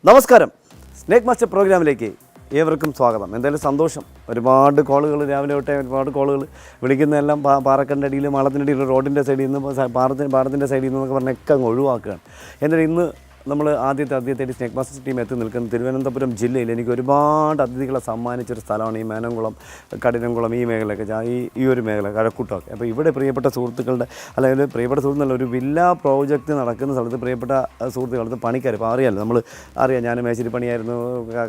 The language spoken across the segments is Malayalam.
നമസ്കാരം. സ്നേക്ക് മാസ്റ്റർ പ്രോഗ്രാമിലേക്ക് ഏവർക്കും സ്വാഗതം. എന്തായാലും സന്തോഷം. ഒരുപാട് കോളുകൾ രാവിലെ തൊട്ടേ ഒരുപാട് കോളുകൾ വിളിക്കുന്നതെല്ലാം പാറക്കൻ്റെ അടിയിൽ മാളത്തിൻ്റെ അടിയിൽ റോഡിൻ്റെ സൈഡിൽ നിന്ന് പാടത്തിൻ്റെ സൈഡിൽ നിന്നൊക്കെ പറഞ്ഞൊക്കെ അങ്ങ് ഒഴിവാക്കുകയാണ്. എന്തായാലും ഇന്ന് നമ്മൾ ആദ്യത്തെ സ്നേക്ക് മാസ്റ്റർ ടീം എത്തി നിൽക്കുന്നത് തിരുവനന്തപുരം ജില്ലയിൽ എനിക്ക് ഒരുപാട് അതിഥികളെ സമ്മാനിച്ചൊരു സ്ഥലമാണ് ഈ മേനംകുളം, കഠിനംകുളം, ഈ മേഖലയൊക്കെ ഈ ഒരു മേഖല കഴക്കൂട്ടമൊക്കെ. അപ്പോൾ ഇവിടെ പ്രിയപ്പെട്ട സുഹൃത്തുക്കളുടെ അല്ലെങ്കിൽ പ്രിയപ്പെട്ട സുഹൃത്തുക്കളുടെ ഒരു വില്ലാ പ്രോജക്റ്റ് നടക്കുന്ന സ്ഥലത്ത് പ്രിയപ്പെട്ട സുഹൃത്തുക്കളത്ത് പണിക്കാർ. ഇപ്പോൾ അറിയാം ഞാൻ മേശിരി പണിയായിരുന്നു,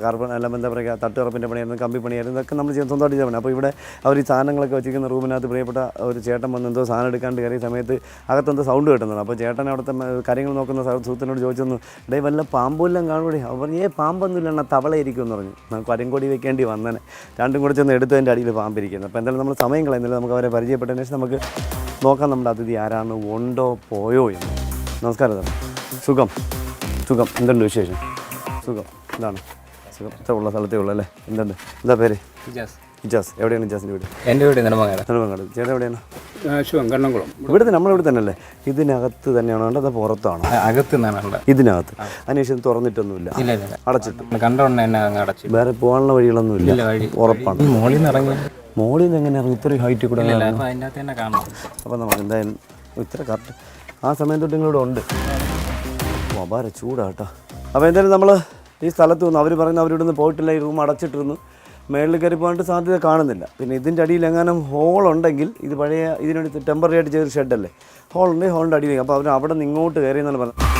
കാർബൺ എല്ലാം എന്താ പറയുക, തട്ടുറപ്പിൻ്റെ പണിയായിരുന്നു, കമ്പി പണിയായിരുന്നു, ഇതൊക്കെ നമ്മൾ സ്വന്തമായിട്ട് ചെയ്യണം. അപ്പോൾ ഇവിടെ അവർ ഈ സാധനങ്ങളൊക്കെ വെച്ചിരിക്കുന്ന റൂമിനകത്ത് പ്രിയപ്പെട്ട ഒരു ചേട്ടൻ വന്ന് എന്തോ സാധനം എടുക്കാണ്ട് കയറിയ സമയത്ത് അകത്തെന്തോ സൗണ്ട് കിട്ടുന്നത്. അപ്പോൾ ചേട്ടൻ അവിടുത്തെ കാര്യങ്ങൾ നോക്കുന്ന സുഹൃത്തിനോട് ചോദിച്ചൊന്നു, ഡേ വല്ല പാമ്പെല്ലാം കാണുകൂടി. അവർ പറഞ്ഞേ പാമ്പൊന്നുമില്ല, എന്നാൽ തവളയിരിക്കും എന്ന് പറഞ്ഞു. നമുക്ക് അരങ്കൊടി വെക്കേണ്ടി വന്നേനെ. രണ്ടും കൂടെ ചെന്ന് എടുത്തതിൻ്റെ അടിയിൽ പാമ്പിരിക്കുന്നത്. അപ്പോൾ എന്തായാലും നമ്മൾ സമയം കളയുന്നില്ല, നമുക്ക് അവരെ പരിചയപ്പെട്ടതിന് ശേഷം നമുക്ക് നോക്കാം നമ്മുടെ അതിഥി ആരാണ്, ഉണ്ടോ പോയോ എന്ന്. നമസ്കാരം സാർ. സുഖം. എന്തുണ്ട് വിശേഷം? സുഖം. എന്താണ് സുഖം? ഇത്ര ഉള്ള സ്ഥലത്തേ ഉള്ളൂ അല്ലേ? എന്താ പേര്? ഇജാസ്. എവിടെയാണ് ഇജാസിൻ്റെ വീട്? എൻ്റെ വീട് നെടുമങ്ങാട്. ചേട്ടൻ എവിടെയാണ്? കണ്ണംകുളം. ഇവിടുത്തെ നമ്മളിവിടെ തന്നെ അല്ലേ? ഇതിനകത്ത് തന്നെയാണോ വേണ്ടത്, അതോ പുറത്താണോ? അകത്ത് ഇതിനകത്ത്. അതിനുശേഷം തുറന്നിട്ടൊന്നുമില്ല, അടച്ചിട്ട് കണ്ടോണ്ട് വേറെ പോകാനുള്ള വഴികളൊന്നുമില്ല, ഉറപ്പാണ്. മോളിൽ നിന്ന് ഇറങ്ങി. മോളിൽ നിന്ന് എങ്ങനെ ഇറങ്ങി? ഇത്രയും ഹൈറ്റ് കൂടെ. അപ്പോൾ നമുക്ക് എന്തായാലും ഇത്ര കറക്റ്റ് ആ സമയം തൊട്ട് നിങ്ങളിവിടെ ഉണ്ട്. വളരെ ചൂടാട്ടോ. അപ്പോൾ എന്തായാലും നമ്മൾ ഈ സ്ഥലത്ത് വന്നു. അവർ പറയുന്നത് അവരിവിടുന്ന് പോയിട്ടില്ല, ഈ റൂം അടച്ചിട്ടിരുന്നു, മേളിൽ കയറി പോകാനായിട്ട് സാധ്യത കാണുന്നില്ല. പിന്നെ ഇതിൻ്റെ അടിയിൽ എങ്ങാനും ഹോളുണ്ടെങ്കിൽ, ഇത് പഴയ ഇതിനടുത്ത് ടെമ്പററി ആയിട്ട് ചെയ്തൊരു ഷെഡല്ലേ, ഹോളുണ്ടെങ്കിൽ ഹോളിൻ്റെ അടിയിൽ. അപ്പോൾ അവർ അവിടെ നിന്ന് ഇങ്ങോട്ട് കയറി എന്നാണ് പറഞ്ഞത്.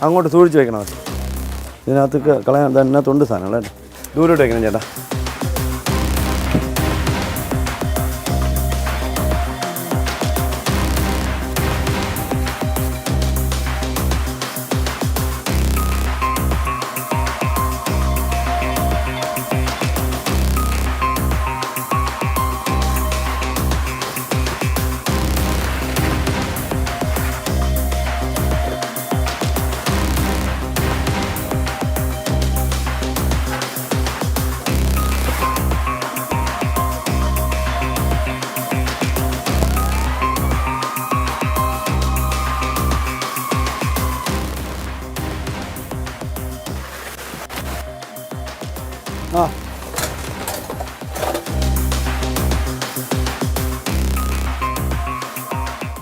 അങ്ങോട്ട് സൂക്ഷിച്ച് വെക്കണം. ഇതിനകത്ത് കളയാൻ ഇതിനകത്തുണ്ട് സാധനങ്ങൾ. ദൂരോട്ട് വെക്കണം ചേട്ടാ.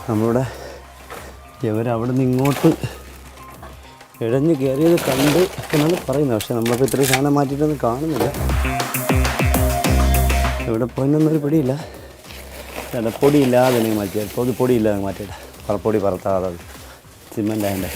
നമ്മളിവിടെ ഇവരവിടെ നിന്ന് ഇങ്ങോട്ട് ഇഴഞ്ഞ് കയറിയത് കണ്ട് എന്നാണ് പറയുന്നത്. പക്ഷെ നമ്മളിപ്പോൾ ഇത്രയും സാധനം മാറ്റിയിട്ടൊന്നും കാണുന്നില്ല. ഇവിടെ പോയിന്നൊന്നൊരു പിടിയില്ല. പൊടിയില്ലാതെ എനിക്ക് മാറ്റിയത്, പൊടിയില്ലാതെ മാറ്റിയിട്ട് പറപ്പൊടി പറത്താതെ സിമെൻ്റ് ആയതിൻ്റെ.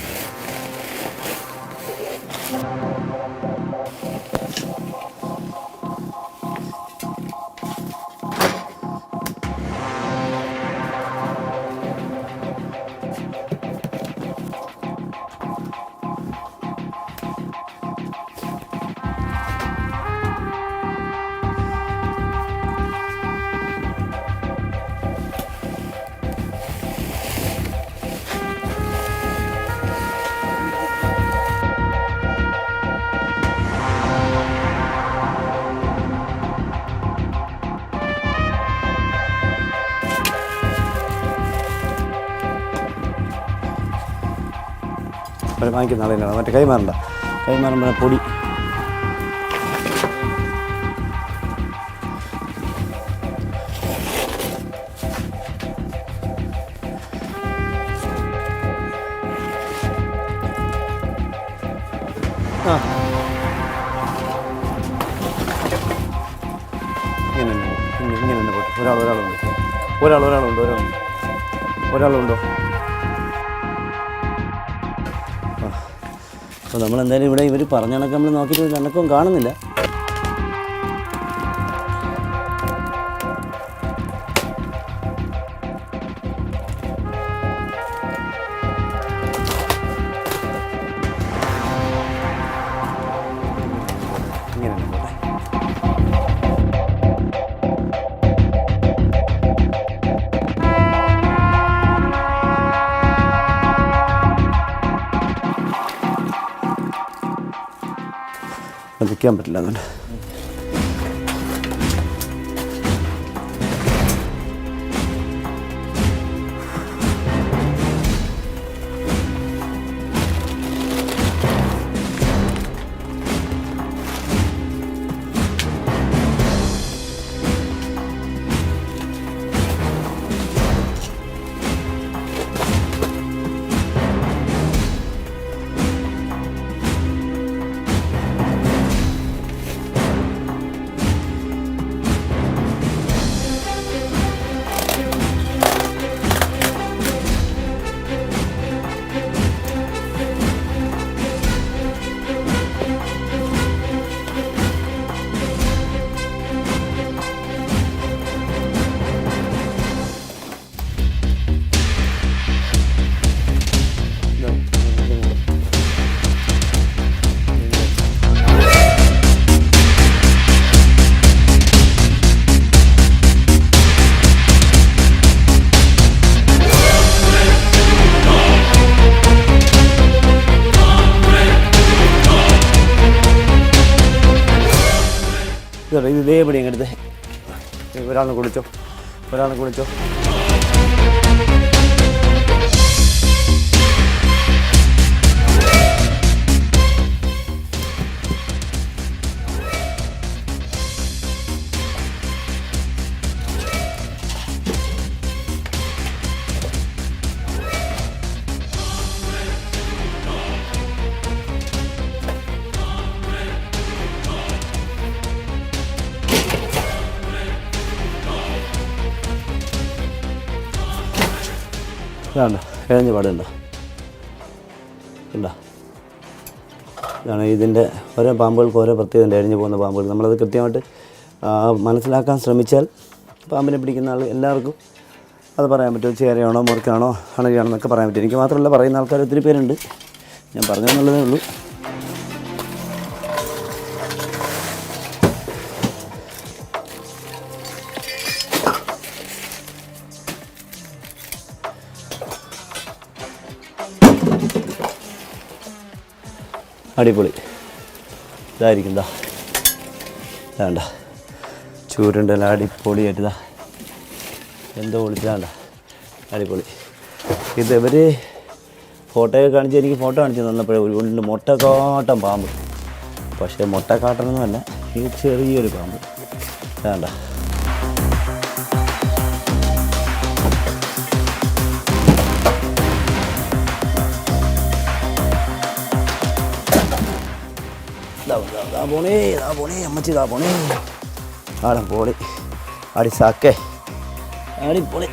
വാങ്ങിക്കുന്ന ആളെയാണ് മറ്റേ കൈമാറുമ്പോൾ പൊടി. ഇങ്ങനെ പോട്ടെ. ഒരാളുണ്ടോ? അപ്പോൾ നമ്മളെന്തായാലും ഇവിടെ ഇവർ പറഞ്ഞ കണക്ക് നമ്മൾ നോക്കിയിട്ട് കണക്കും കാണുന്നില്ല. നിൽക്കാൻ പറ്റില്ല അങ്ങനെ. ഇത് ഇതേപടി ഇങ്ങടുത്ത് ഒരാളെ കുളിച്ചോ. ഇതാണ്ട ഇഴഞ്ഞ പാടുണ്ടോ? ഉണ്ടോ? ഇതാണ് ഇതിൻ്റെ ഓരോ പാമ്പുകൾക്ക് ഓരോ പ്രത്യേകത. ഇഴഞ്ഞു പോകുന്ന പാമ്പുകൾ നമ്മളത് കൃത്യമായിട്ട് മനസ്സിലാക്കാൻ ശ്രമിച്ചാൽ പാമ്പിനെ പിടിക്കുന്ന ആൾ എല്ലാവർക്കും അത് പറയാൻ പറ്റും. ചേരയാണോ മുറുക്കാണോ അണലിയാണോ എന്നൊക്കെ പറയാൻ പറ്റും. എനിക്ക് മാത്രമല്ല, പറയുന്ന ആൾക്കാർ ഒത്തിരി പേരുണ്ട്. ഞാൻ പറഞ്ഞെന്നുള്ളതേ ഉള്ളൂ. അടിപൊളി. ഇതായിരിക്കും വേണ്ട ചൂരുണ്ടല്ല, അടിപൊളിയായിട്ടിതാ എന്തോ വിളിച്ചാണ്ട അടിപൊളി. ഇത് ഇവർ ഫോട്ടോയൊക്കെ കാണിച്ച് എനിക്ക് ഫോട്ടോ കാണിച്ച് തന്നപ്പോഴേ ഒരു കൊണ്ട് മുട്ടക്കാട്ടം പാമ്പ്. പക്ഷേ മുട്ടക്കാട്ടനൊന്നുമല്ല, ഈ ചെറിയൊരു പാമ്പ് വേണ്ട. പോണേ അമ്മച്ചി പോണേ. ആടെ പോളി അടി സാക്കേ അടിപൊളി.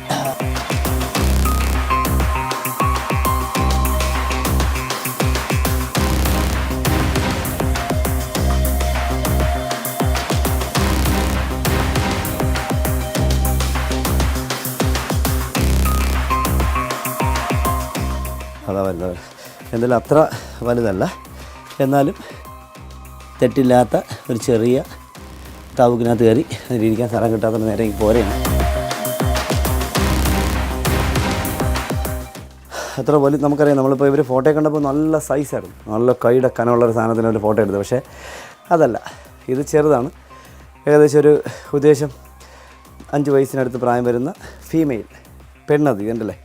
അതാ വലുത്. എന്തായാലും അത്ര വലുതല്ല, എന്നാലും തെറ്റില്ലാത്ത ഒരു ചെറിയ താവുക്കിനകത്ത് കയറി അതിലിരിക്കാൻ സ്ഥലം കിട്ടാത്ത നേരെ പോരെയാണ്. എത്ര പോലും നമുക്കറിയാം. നമ്മളിപ്പോൾ ഇവർ ഫോട്ടോ കണ്ടപ്പോൾ നല്ല സൈസായിരുന്നു, നല്ല കൈയുടെ കനമുള്ളൊരു സാധനത്തിന് ഒരു ഫോട്ടോ എടുത്തത്. പക്ഷേ അതല്ല, ഇത് ചെറുതാണ്. ഏകദേശം ഒരു ഉദ്ദേശം 5 വയസ്സിനടുത്ത് പ്രായം വരുന്ന ഫീമെയിൽ പെണ്ണതിഥി ഉണ്ടല്ലേ,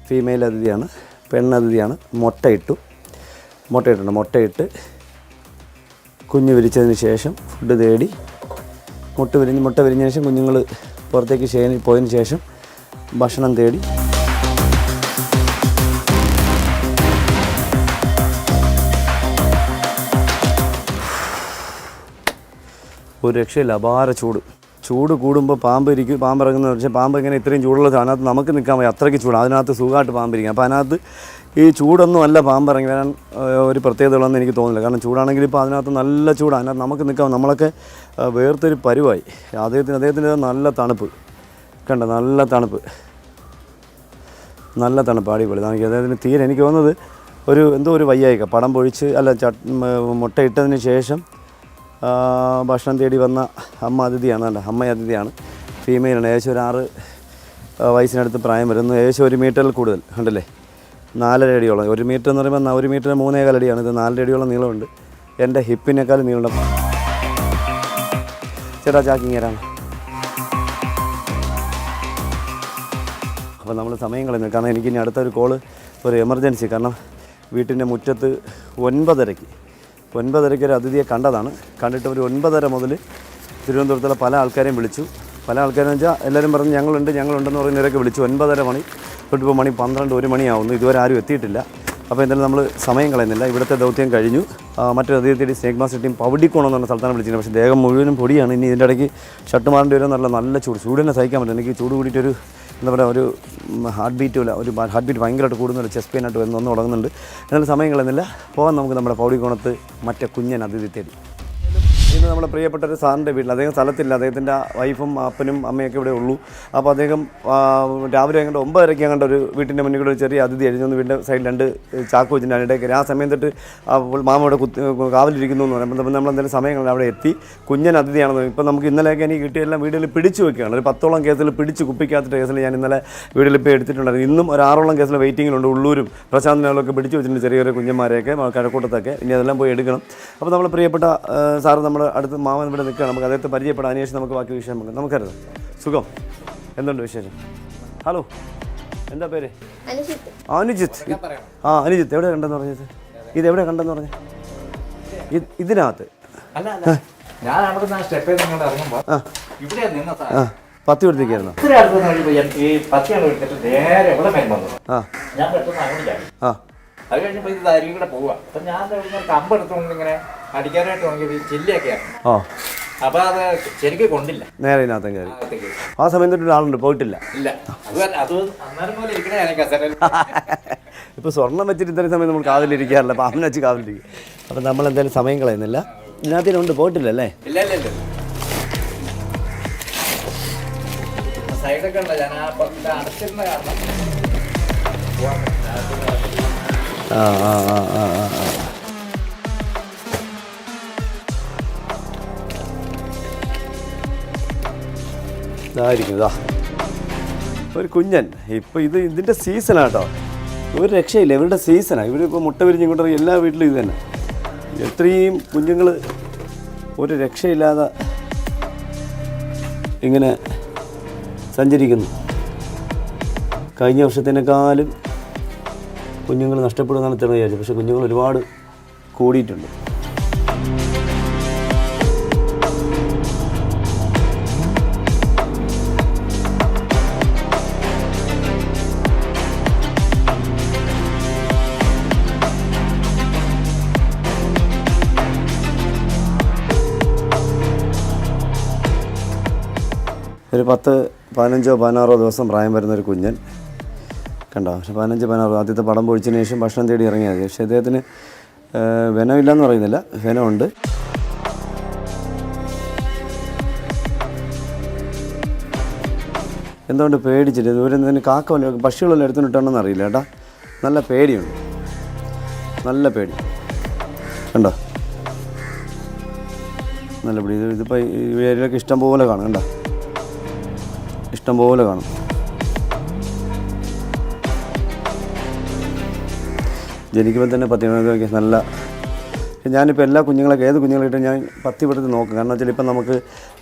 ഫീമെയിൽ അതിഥിയാണ്, പെണ്ണതിഥിയാണ്. മുട്ടയിട്ട് കുഞ്ഞ് വിരിച്ചതിന് ശേഷം ഫുഡ് തേടി മുട്ട വിരിഞ്ഞതിന് ശേഷം കുഞ്ഞുങ്ങൾ പുറത്തേക്ക് പോയതിന് ശേഷം ഭക്ഷണം തേടി ഒരു രക്ഷയില്ല. അപാര ചൂട് കൂടുമ്പോൾ പാമ്പ് ഇറങ്ങുന്നത്. പക്ഷേ പാമ്പ് ഇങ്ങനെ ഇത്രയും ചൂടുള്ള അതിനകത്ത് നമുക്ക് നിൽക്കാൻ വയ്യ, അത്രയ്ക്ക് ചൂട്. അതിനകത്ത് സുഖമായിട്ട് പാമ്പിരിക്കും. അപ്പോൾ അതിനകത്ത് ഈ ചൂടൊന്നും അല്ല പാമ്പ് ഇറങ്ങി വരാൻ ഒരു പ്രത്യേകതകളൊന്നും എനിക്ക് തോന്നുന്നില്ല. കാരണം ചൂടാണെങ്കിൽ ഇപ്പോൾ അതിനകത്ത് നല്ല ചൂടാണ്. അതിനകത്ത് നമുക്ക് നിൽക്കാം. നമ്മളൊക്കെ വേർത്തൊരു പരുവായി. അദ്ദേഹത്തിൻ്റെ നല്ല തണുപ്പ് കണ്ട, നല്ല തണുപ്പ് അടിപൊളി. അദ്ദേഹത്തിന് തീരെ എനിക്ക് തോന്നുന്നത് എന്തോ ഒരു വയ്യായിക്ക പടം പൊഴിച്ച് മുട്ട ഇട്ടതിന് ശേഷം ഭക്ഷണം തേടി വന്ന അമ്മ അതിഥിയാണ്. ഫീമെയിലാണ്. ഏകദേശം ഒരു 6 വയസ്സിനടുത്ത് പ്രായം വരുന്നു. ഏകദേശം 1 മീറ്ററിൽ കൂടുതൽ ഉണ്ടല്ലേ, 4.5 അടിയോളം. 1 മീറ്റർ എന്ന് പറയുമ്പോൾ 1 മീറ്റർ 3.25 അടിയാണ്. ഇത് 4.5 അടിയോളം നീളമുണ്ട്. എൻ്റെ ഹിപ്പിനേക്കാൾ നീളം. ചേട്ടാ ചാക്കിങ്ങേരാണ്. അപ്പോൾ നമ്മൾ സമയം കളയുന്നു, കാരണം എനിക്കിനി അടുത്തൊരു കോള്, ഒരു എമർജൻസി. കാരണം വീട്ടിൻ്റെ മുറ്റത്ത് 9:30 ഒരു അതിഥിയെ കണ്ടിട്ട് ഒരു 9:30 മുതൽ തിരുവനന്തപുരത്തുള്ള പല ആൾക്കാരെയും വിളിച്ചു. പല ആൾക്കാരെന്ന് വെച്ചാൽ എല്ലാവരും പറഞ്ഞ് ഞങ്ങളുണ്ടെന്ന് പറയുന്നവരൊക്കെ വിളിച്ചു. 9:30 മണി തൊട്ടിപ്പോൾ മണി 12-1 മണിയാവുന്നു, ഇതുവരെ ആരും എത്തിയിട്ടില്ല. അപ്പോൾ എന്തായാലും നമ്മൾ സമയം കളയുന്നില്ല, ഇവിടുത്തെ ദൗത്യം കഴിഞ്ഞു. മറ്റൊരു അതിഥിയുടെ സ്നേക് മാസ്റ്റർ ടീം പവടിക്കോണം എന്ന് പറഞ്ഞ സ്ഥലത്താണ് വിളിച്ചിരുന്നത്. പക്ഷേ ദേഹം മുഴുവനും പൊടിയാണ്. ഇനി ഇതിൻ്റെ ഇടയ്ക്ക് ഷർട്ട് മാറേണ്ടി വരും. നല്ല ചൂടിനെ സഹിക്കാൻ പറ്റില്ല. എനിക്ക് ചൂട് കൂടിയിട്ടൊരു എന്താ പറയുക, ഒരു ഹാർട്ട് ബീറ്റ് ഭയങ്കരമായിട്ട് കൂടുന്നുണ്ട്, ചെസ്റ്റ് പെയിനായിട്ട് വന്ന് തുടങ്ങുന്നുണ്ട്. എന്നാലും സമയം കളയുന്നില്ല, പോകാൻ നമുക്ക് നമ്മുടെ പവടിക്കോണത്ത് മറ്റേ കുഞ്ഞൻ അതിഥി തേടി. ഇന്ന് നമ്മുടെ പ്രിയപ്പെട്ട ഒരു സാറിൻ്റെ വീട്ടിൽ, അദ്ദേഹം സ്ഥലത്തില്ല, അദ്ദേഹത്തിൻ്റെ വൈഫും അപ്പനും അമ്മയൊക്കെ ഇവിടെ ഉള്ളൂ. അപ്പോൾ അദ്ദേഹം രാവിലെ അങ്ങോട്ട് 9:30 അങ്ങോട്ട് ഒരു വീട്ടിൻ്റെ മുന്നിൽ കൂടെ ഒരു ചെറിയ അതിഥി എഴുതുന്നു. വീടിൻ്റെ സൈഡിൽ 2 ചാക്ക് വെച്ചിട്ട് ഇടയ്ക്ക് ആ സമയം തൊട്ട് മാമ ഇവിടെ കാവലിരിക്കുന്നു എന്ന് പറയുമ്പോൾ നമ്മളെന്തായാലും സമയങ്ങളിൽ അവിടെ എത്തി. കുഞ്ഞൻ അതിഥിയാണെന്ന് ഇപ്പോൾ നമുക്ക് ഇന്നലെയൊക്കെ എനിക്ക് കിട്ടിയെല്ലാം വീടുകളിൽ പിടിച്ചു വെക്കുകയാണ്. ഒരു 10ഓളം കേസിൽ പിടിച്ച് കുപ്പിക്കാത്ത കേസിൽ ഞാൻ ഇന്നലെ വീട്ടിൽ ഇപ്പോൾ എടുത്തിട്ടുണ്ടായിരുന്നു. ഇന്നും ഒരു 6ഓളം കേസിൽ വെയിറ്റിങ്ങിലുണ്ട്. ഉള്ളൂരും പ്രശാന്തനൊക്കെ പിടിച്ചു വെച്ചിട്ടുണ്ട്, ചെറിയൊരു കുഞ്ഞന്മാരെയൊക്കെ കഴക്കൂട്ടത്തൊക്കെ. ഇനി അതെല്ലാം പോയി എടുക്കണം. അപ്പോൾ നമ്മൾ പ്രിയപ്പെട്ട സാറ് നമ്മുടെ അടുത്ത് മാമൻ ഇവിടെ നിൽക്കുകയാണ്. നമുക്ക് അദ്ദേഹത്തെ പരിചയപ്പെടാൻ അന്വേഷിച്ച് നമുക്ക് ബാക്കി വിഷയം നമുക്കറിയാം. സുഖം, എന്തുണ്ട് വിശേഷം? ഹലോ, എന്താ പേര്? അനുജിത്ത്. അനുജിത്ത് എവിടെ കണ്ടെന്ന് പറഞ്ഞത്? ഇതെവിടെ കണ്ടെന്ന് പറഞ്ഞത്? ഇതിനകത്ത് പത്തി കൊടുത്തേക്കായിരുന്നു. അത് കഴിഞ്ഞപ്പോൾ ഇത് അരിയും കൂടെ പോവുക. അപ്പം ഞാൻ കമ്പ് എടുത്തുകൊണ്ട് ഇങ്ങനെ അടിക്കാനായിട്ട് തുടങ്ങിയത് ചില്ലയൊക്കെയാണ്. അപ്പോൾ അത് ശരിക്കും കൊണ്ടില്ല, നേരെ ഇതിനകത്ത് കയറി. ആ സമയം തൊട്ട് ഒരാളുണ്ട്, പോയിട്ടില്ല. ഇല്ല, അത് അന്നേരം പോലെ ഇരിക്കണേ കസേരയിൽ. ഇപ്പോൾ സ്വർണ്ണം വെച്ചിട്ട് ഇത്രയും സമയം നമ്മൾ കാവിലിരിക്കാറില്ല, അപ്പോൾ അമ്മ വെച്ച് കാവിലിരിക്കും. അപ്പം നമ്മൾ എന്തായാലും സമയം കളയുന്നില്ല. ഇതിനകത്തിനുണ്ട്, പോയിട്ടില്ല അല്ലേ? ഇല്ല. സൈഡൊക്കെ ഉണ്ടോ? ഞാൻ അടച്ചിരുന്ന കാരണം ഇതായിരിക്കും ഒരു കുഞ്ഞൻ. ഇപ്പോൾ ഇതിൻ്റെ സീസണാട്ടോ, ഒരു രക്ഷയില്ല. ഇവരുടെ സീസണാണ്. ഇവരിപ്പോൾ മുട്ട വിരിഞ്ഞ് ഇങ്ങോട്ട് എല്ലാ വീട്ടിലും ഇത് തന്നെ. എത്രയും കുഞ്ഞുങ്ങൾ ഒരു രക്ഷയില്ലാതെ ഇങ്ങനെ സഞ്ചരിക്കുന്നു. കഴിഞ്ഞ വർഷത്തിനേക്കാളും കുഞ്ഞുങ്ങൾ നഷ്ടപ്പെടുമെന്നാണ് ഇത്ര വിചാരിച്ചത്. പക്ഷേ കുഞ്ഞുങ്ങൾ ഒരുപാട് കൂടിയിട്ടുണ്ട്. ഒരു 10-15-16 ദിവസം പ്രായം വരുന്നൊരു കുഞ്ഞൻ കണ്ടോ. പക്ഷേ 15-16 ആദ്യത്തെ പടം പൊഴിച്ചതിന് ശേഷം ഭക്ഷണം തേടി ഇറങ്ങിയത്. പക്ഷേ അദ്ദേഹത്തിന് വെനമില്ലെന്ന് പറയുന്നില്ല, വെനമുണ്ട്. എന്തുകൊണ്ട് പേടിച്ചിട്ട് ദൂരം തന്നെ കാക്ക വല്ല പക്ഷികളെല്ലാം എടുത്തുകൊണ്ടിട്ടാണെന്ന് അറിയില്ല കേട്ടോ. നല്ല പേടിയുണ്ട്, നല്ല പേടി കണ്ടോ. നല്ല പേടി. ഇതിപ്പോൾ ഈ ഏരിയയിലൊക്കെ ഇഷ്ടം പോലെ കാണും കണ്ടോ, ഇഷ്ടം പോലെ കാണും. ജനിക്കുമ്പോൾ തന്നെ പത്തി നല്ല. ഞാനിപ്പോൾ എല്ലാ കുഞ്ഞുങ്ങളൊക്കെ ഏത് കുഞ്ഞുങ്ങളായിട്ട് ഞാൻ പത്തി പെടുത്തി നോക്കും. കാരണം വെച്ചാൽ ഇപ്പം നമുക്ക്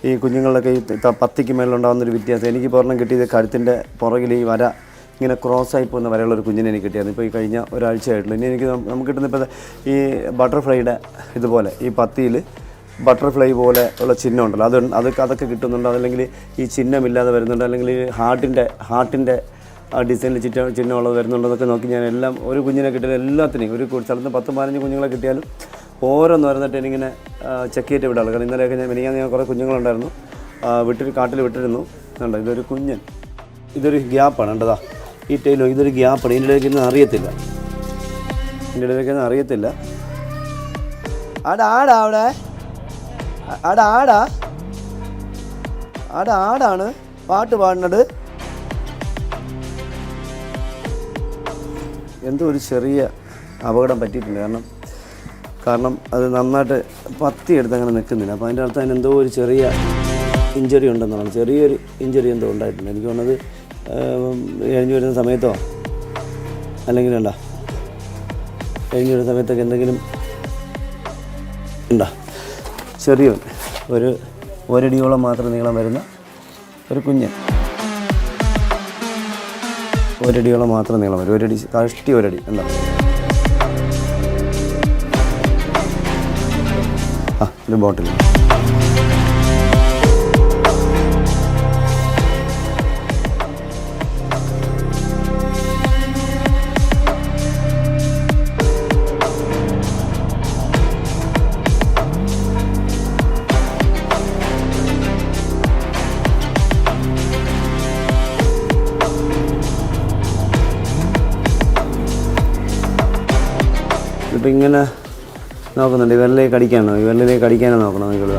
ഈ കുഞ്ഞുങ്ങളിലൊക്കെ ഈ പത്തിക്ക് മേലുണ്ടാകുന്നൊരു വ്യത്യാസം. എനിക്ക് ഒരെണ്ണം കിട്ടിയത് കഴുത്തിൻ്റെ പുറകിൽ ഈ വര ഇങ്ങനെ ക്രോസായി പോകുന്ന വരെയുള്ളൊരു കുഞ്ഞിനെ എനിക്ക് കിട്ടിയായിരുന്നു. ഇപ്പോൾ ഈ കഴിഞ്ഞ ഒരാഴ്ചയായിട്ടുള്ളൂ. ഇനി എനിക്ക് നമുക്ക് കിട്ടുന്ന ഇപ്പോൾ ഈ ബട്ടർഫ്ലൈയുടെ ഇതുപോലെ ഈ പത്തിയിൽ ബട്ടർഫ്ലൈ പോലെ ഉള്ള ചിഹ്നം ഉണ്ടല്ലോ, അതൊക്കെ കിട്ടുന്നുണ്ട്. അതല്ലെങ്കിൽ ഈ ചിഹ്നമില്ലാതെ വരുന്നുണ്ട്, അല്ലെങ്കിൽ ഹാർട്ടിൻ്റെ ആ ഡിസൈനിൽ ചിഹ്നമുള്ളത് വരുന്നുണ്ടെന്നൊക്കെ നോക്കി ഞാൻ എല്ലാം ഒരു കുഞ്ഞിനെ കിട്ടിയാലും എല്ലാത്തിനെയും ഒരു സ്ഥലത്ത് 10-15 കുഞ്ഞുങ്ങളെ കിട്ടിയാലും ഓരോന്ന് വരുന്നിട്ട് എനിക്കിങ്ങനെ ചെക്ക് ചെയ്തിട്ട് വിടാറ്. കാരണം ഇന്നലെയൊക്കെ ഞാൻ കുറേ കുഞ്ഞുങ്ങളുണ്ടായിരുന്നു, കാട്ടിൽ വിട്ടിരുന്നു. കണ്ടോ, ഇതൊരു കുഞ്ഞൻ, ഇതൊരു ഗ്യാപ്പാണ് കണ്ടതാ. ഈ ടൈലോ ഇതൊരു ഗ്യാപ്പാണ്. ഇതിൻ്റെ ഇടയ്ക്കൊന്നും അറിയത്തില്ല. ആടാണ് പാട്ട് പാടുന്നത്. എന്തോ ഒരു ചെറിയ അപകടം പറ്റിയിട്ടുണ്ട്. കാരണം അത് നന്നായിട്ട് പത്തി എടുത്ത് അങ്ങനെ നിൽക്കുന്നില്ല. അപ്പോൾ അതിൻ്റെ അർത്ഥം അതിനെന്തോ ഒരു ചെറിയ ഇഞ്ചുറി ഉണ്ടെന്നാണ്. ചെറിയൊരു ഇഞ്ചുറി എന്തോ ഉണ്ടായിട്ടുണ്ട്. എനിക്ക് തോന്നുന്നത് കഴിഞ്ഞ് വരുന്ന സമയത്തോ അല്ലെങ്കിൽ കഴിഞ്ഞ് വരുന്ന സമയത്തൊക്കെ എന്തെങ്കിലും ഉണ്ടോ. ചെറിയ ഒരു ഒരടിയോളം മാത്രം നീളം വരുന്ന ഒരു കുഞ്ഞൻ. ഒരടിയോളം മാത്രം നീളം വരും. ഒരടി കഷ്ടി ഒരടി എന്താ. ഒരു ബോട്ടിൽ. ഇപ്പം ഇങ്ങനെ നോക്കുന്നുണ്ട്. ഇവരിലേക്ക് കടിക്കാനോ, ഇവരിലേക്ക് കടിക്കാനോ നോക്കണം. നിങ്ങൾ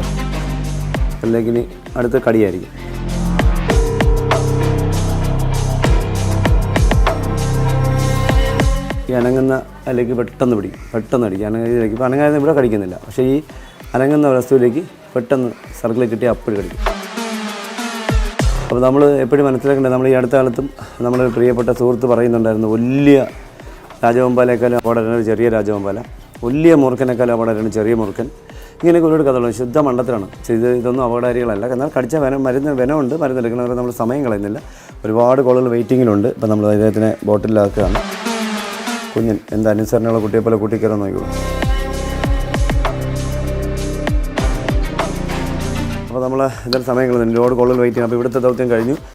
ഇവരിലേക്ക് ഇനി അടുത്ത കടിയായിരിക്കും. ഈ അനങ്ങുന്ന അതിലേക്ക് പെട്ടെന്ന് പിടിക്കും, പെട്ടെന്ന് അടിക്കും. അനങ്ങതിലേക്ക് ഇപ്പോൾ അനങ്ങാതെ ഇവിടെ കടിക്കുന്നില്ല, പക്ഷേ ഈ അനങ്ങുന്ന വസ്തുവിലേക്ക് പെട്ടെന്ന് സർക്കിളിൽ കിട്ടി അപ്പോഴും കടിക്കും. അപ്പോൾ നമ്മൾ എപ്പോഴും മനസ്സിലാക്കേണ്ടത്, നമ്മൾ ഈ അടുത്ത കാലത്തും നമ്മുടെ പ്രിയപ്പെട്ട സുഹൃത്ത് പറയുന്നുണ്ടായിരുന്നു, വലിയ രാജവെമ്പാലേക്കാളും അപകടമാണ് ഒരു ചെറിയ രാജവെമ്പാല, വലിയ മൂർഖനേക്കാളും അപകടമാണ് ചെറിയ മൂർഖൻ. ഇങ്ങനെയൊക്കെ ഒരുപാട് കഥകളുണ്ട്. ശുദ്ധ മണ്ടത്തിലാണ്. ഇതൊന്നും അപകടകാരികളല്ല. എന്നാൽ കടിച്ച വിനമുണ്ട്. മരുന്നെടുക്കണവരെ നമ്മൾ സമയം കളയുന്നില്ല. ഒരുപാട് കോളുകൾ വെയിറ്റിങ്ങിലുണ്ട്. ഇപ്പം നമ്മൾ അദ്ദേഹത്തിനെ ബോട്ടിലാക്കുകയാണ്. കുഞ്ഞൻ എന്ത് അനുസരണയുള്ള കുട്ടിയെ പോലെ കൂട്ടിക്കയറാൻ നോക്കിക്കോളൂ. അപ്പോൾ നമ്മൾ എന്തായാലും സമയം കളയുന്നില്ല. ഒരുപാട് കോളുകൾ വെയിറ്റ് ചെയ്യണം. അപ്പോൾ ഇവിടുത്തെ ദൗത്യം കഴിഞ്ഞു.